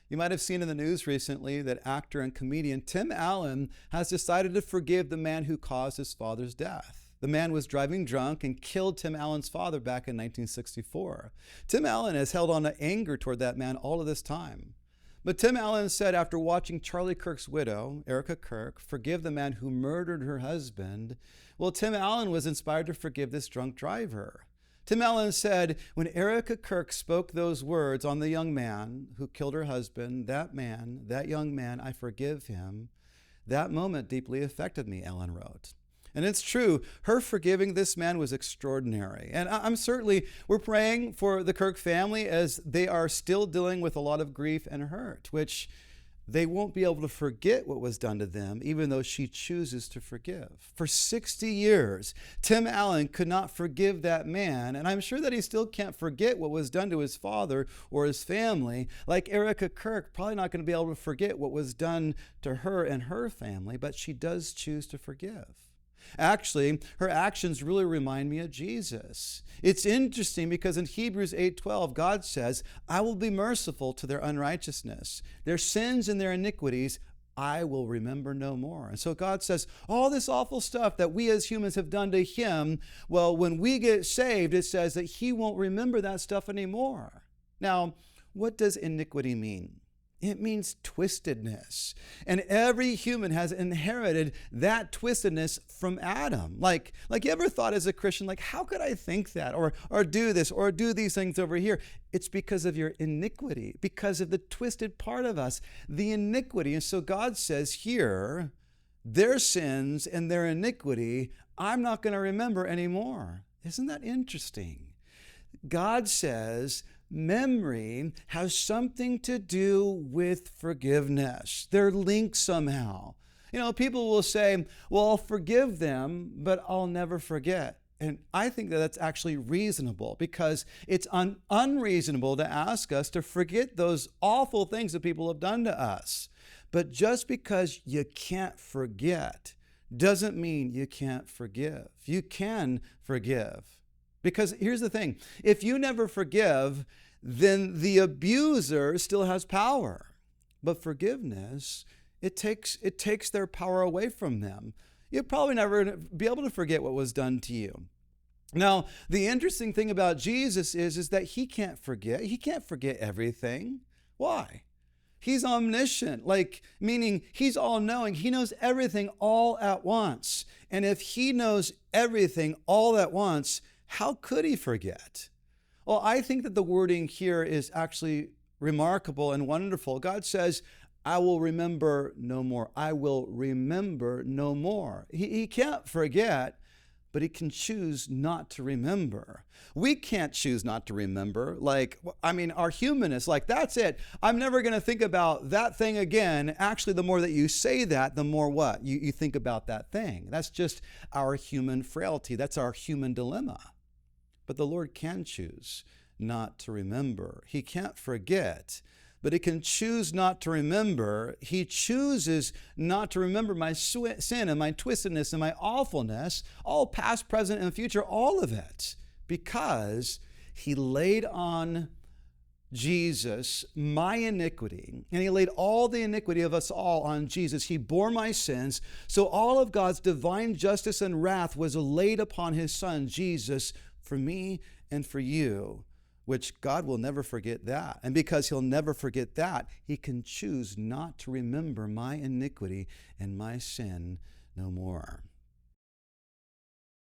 You might have seen in the news recently that actor and comedian Tim Allen has decided to forgive the man who caused his father's death. The man was driving drunk and killed Tim Allen's father back in 1964. Tim Allen has held on to anger toward that man all of this time. But Tim Allen said after watching Charlie Kirk's widow, Erica Kirk, forgive the man who murdered her husband, well, Tim Allen was inspired to forgive this drunk driver. Tim Allen said, when Erica Kirk spoke those words on the young man who killed her husband, that young man, I forgive him, that moment deeply affected me, Allen wrote. And it's true, her forgiving this man was extraordinary. And we're praying for the Kirk family as they are still dealing with a lot of grief and hurt, which they won't be able to forget what was done to them, even though she chooses to forgive. For 60 years, Tim Allen could not forgive that man, and I'm sure that he still can't forget what was done to his father or his family. Like Erica Kirk, probably not going to be able to forget what was done to her and her family, but she does choose to forgive. Actually, her actions really remind me of Jesus. It's interesting because in Hebrews 8:12, God says, I will be merciful to their unrighteousness. Their sins and their iniquities I will remember no more. And so God says, all this awful stuff that we as humans have done to him, well, when we get saved, it says that he won't remember that stuff anymore. Now, what does iniquity mean? It means twistedness. And every human has inherited that twistedness from Adam. Like you ever thought as a Christian, like, how could I think that or do this or do these things over here? It's because of your iniquity, because of the twisted part of us, the iniquity. And so God says here, their sins and their iniquity, I'm not going to remember anymore. Isn't that interesting? God says, memory has something to do with forgiveness. They're linked somehow. You know, people will say, well, I'll forgive them, but I'll never forget. And I think that that's actually reasonable because it's unreasonable to ask us to forget those awful things that people have done to us. But just because you can't forget doesn't mean you can't forgive. You can forgive. Because here's the thing, if you never forgive, then the abuser still has power. But forgiveness, it takes their power away from them. You'll probably never be able to forget what was done to you. Now, the interesting thing about Jesus is that he can't forget. He can't forget everything. Why? He's omniscient, meaning he's all-knowing. He knows everything all at once. And if he knows everything all at once, how could he forget? Well, I think that the wording here is actually remarkable and wonderful. God says, I will remember no more. I will remember no more. He can't forget, but he can choose not to remember. We can't choose not to remember. Our humanness, that's it. I'm never going to think about that thing again. Actually, the more that you say that, the more what? You think about that thing. That's just our human frailty. That's our human dilemma. But the Lord can choose not to remember. He can't forget, but he can choose not to remember. He chooses not to remember my sin and my twistedness and my awfulness, all past, present, and future, all of it, because he laid on Jesus my iniquity, and he laid all the iniquity of us all on Jesus. He bore my sins, so all of God's divine justice and wrath was laid upon his son, Jesus, for me and for you, which God will never forget that. And because he'll never forget that, he can choose not to remember my iniquity and my sin no more.